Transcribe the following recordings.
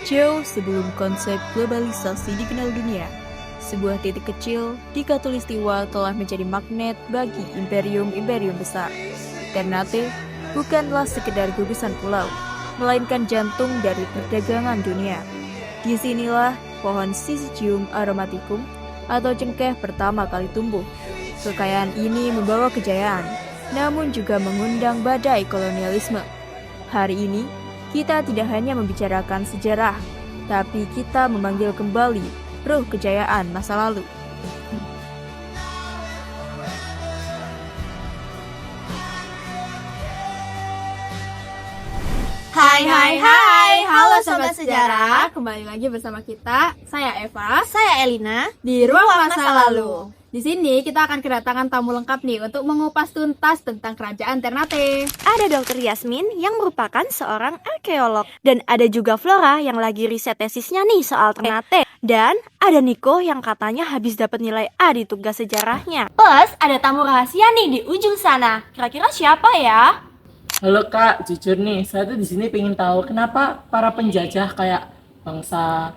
Jauh sebelum konsep globalisasi dikenal dunia, sebuah titik kecil di Katulistiwa telah menjadi magnet bagi imperium-imperium besar. Ternate bukanlah sekedar gugusan pulau, melainkan jantung dari perdagangan dunia. Disinilah pohon Syzygium aromaticum atau cengkeh pertama kali tumbuh. Kekayaan ini membawa kejayaan, namun juga mengundang badai kolonialisme. Hari ini, kita tidak hanya membicarakan sejarah, tapi kita memanggil kembali ruh kejayaan masa lalu. Hai, halo Sobat Sejarah. Kembali lagi bersama kita, saya Eva, Saya Elina di Ruang Masa Lalu. Di sini kita akan kedatangan tamu lengkap nih untuk mengupas tuntas tentang kerajaan Ternate. Ada Dr. Yasmin yang merupakan seorang arkeolog. Dan ada juga Flora yang lagi riset tesisnya nih soal Ternate. Dan ada Niko yang katanya habis dapat nilai A di tugas sejarahnya. Plus ada tamu rahasia nih di ujung sana. Kira-kira siapa ya? Halo Kak, jujur nih, saya tuh di sini pengen tahu kenapa para penjajah kayak bangsa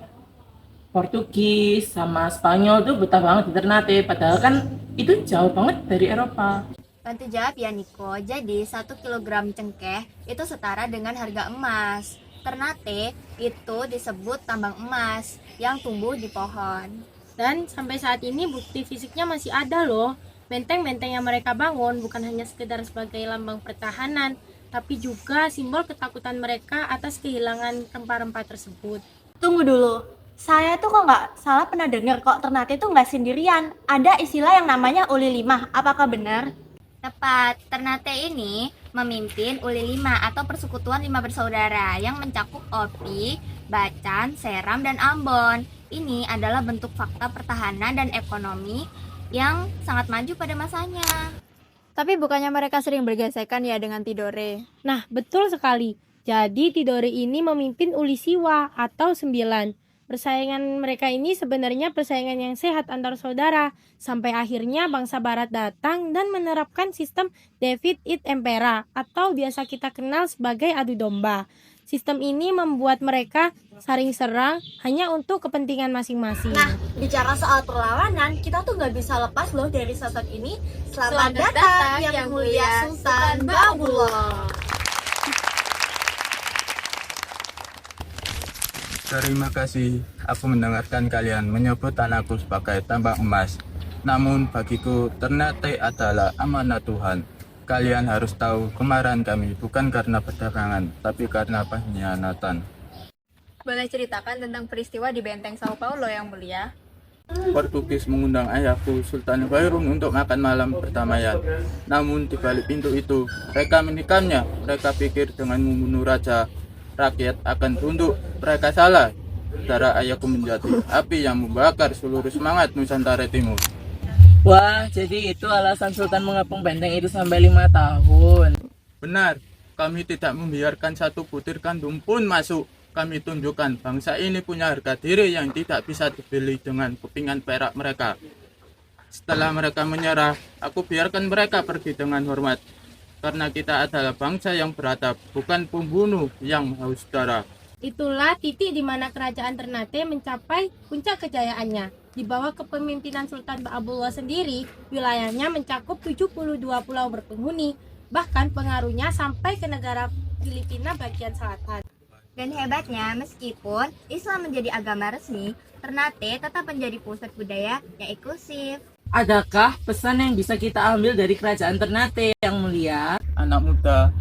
Portugis sama Spanyol tuh betah banget di Ternate, padahal kan itu jauh banget dari Eropa. Bantu jawab ya Niko. Jadi 1 kilogram cengkeh itu setara dengan harga emas. Ternate itu disebut tambang emas yang tumbuh di pohon. Dan sampai saat ini bukti fisiknya masih ada loh. Benteng-benteng yang mereka bangun bukan hanya sekedar sebagai lambang pertahanan, tapi juga simbol ketakutan mereka atas kehilangan rempah-rempah tersebut. Tunggu dulu. Saya tuh kok nggak salah pernah dengar kok Ternate itu nggak sendirian. Ada istilah yang namanya Uli Lima. Apakah benar? Tepat, Ternate ini memimpin Uli Lima atau persekutuan 5 bersaudara yang mencakup Opi, Bacan, Seram, dan Ambon. Ini adalah bentuk fakta pertahanan dan ekonomi yang sangat maju pada masanya. Tapi bukannya mereka sering bergesekan ya dengan Tidore? Nah, betul sekali. Jadi Tidore ini memimpin Uli Siwa atau 9. Persaingan mereka ini sebenarnya persaingan yang sehat antar saudara, sampai akhirnya bangsa barat datang dan menerapkan sistem Divide et Impera atau biasa kita kenal sebagai adu domba. Sistem ini membuat mereka saling serang hanya untuk kepentingan masing-masing. Nah, bicara soal perlawanan, kita tuh nggak bisa lepas loh dari sosok ini. Selamat datang yang mulia Sultan Ba'abullah. Terima kasih, aku mendengarkan kalian menyebut tanahku sebagai tambang emas. Namun bagiku Ternate adalah amanah Tuhan. Kalian harus tahu kemarahan kami bukan karena perdagangan, tapi karena pengkhianatan. Boleh ceritakan tentang peristiwa di Benteng Sao Paulo yang mulia? Portugis mengundang ayahku Sultan Bayrun untuk makan malam perdamaian. Namun di balik pintu itu, mereka menikamnya. Mereka pikir dengan membunuh raja, rakyat akan tunduk. Mereka salah. Darah ayahku menjadi api yang membakar seluruh semangat Nusantara Timur. Wah, jadi itu alasan Sultan mengepung benteng itu sampai 5 tahun. Benar, kami tidak membiarkan satu butir kandung pun masuk. Kami tunjukkan bangsa ini punya harga diri yang tidak bisa dibeli dengan kepingan perak mereka. Setelah mereka menyerah, aku biarkan mereka pergi dengan hormat. Karena kita adalah bangsa yang beradab, bukan pembunuh yang haus darah. Itulah titik di mana kerajaan Ternate mencapai puncak kejayaannya. Di bawah kepemimpinan Sultan Ba'abullah sendiri, wilayahnya mencakup 72 pulau berpenghuni, bahkan pengaruhnya sampai ke negara Filipina bagian selatan. Dan hebatnya, meskipun Islam menjadi agama resmi, Ternate tetap menjadi pusat budaya yang inklusif. Adakah pesan yang bisa kita ambil dari kerajaan Ternate yang mulia? Anak muda,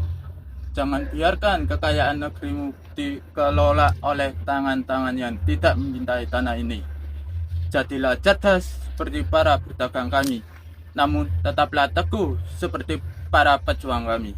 jangan biarkan kekayaan negerimu dikelola oleh tangan-tangan yang tidak mencintai tanah ini. Jadilah cerdas seperti para pedagang kami, namun tetaplah teguh seperti para pejuang kami.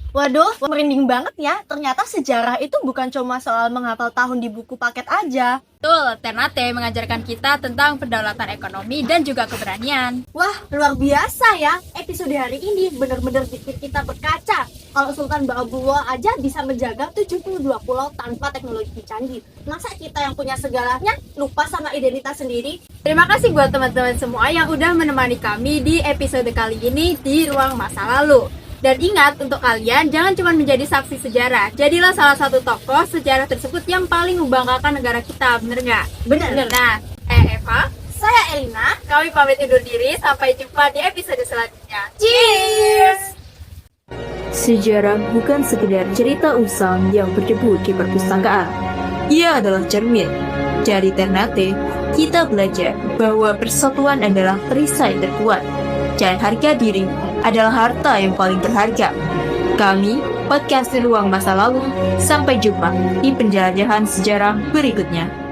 Waduh, merinding banget ya. Ternyata sejarah itu bukan cuma soal menghafal tahun di buku paket aja. Betul, Ternate mengajarkan kita tentang kedaulatan ekonomi dan juga keberanian. Wah, luar biasa ya. Episode hari ini benar-benar bikin kita berkaca. Kalau Sultan Ba'abullah aja bisa menjaga 72 pulau tanpa teknologi canggih. Masa kita yang punya segalanya lupa sama identitas sendiri? Terima kasih buat teman-teman semua yang udah menemani kami di episode kali ini di Ruang Masa Lalu. Dan ingat, untuk kalian jangan cuma menjadi saksi sejarah, jadilah salah satu tokoh sejarah tersebut yang paling membanggakan negara kita, bener nggak? Bener. Nah, Eva, saya Elina, kami pamit undur diri, sampai jumpa di episode selanjutnya. Cheers! Sejarah bukan sekedar cerita usang yang berdebu di perpustakaan. Ia adalah cermin. Dari Ternate, kita belajar bahwa persatuan adalah perisai terkuat dan harga diri adalah harta yang paling berharga. Kami, podcast Ruang Masa Lalu, sampai jumpa di penjelajahan sejarah berikutnya.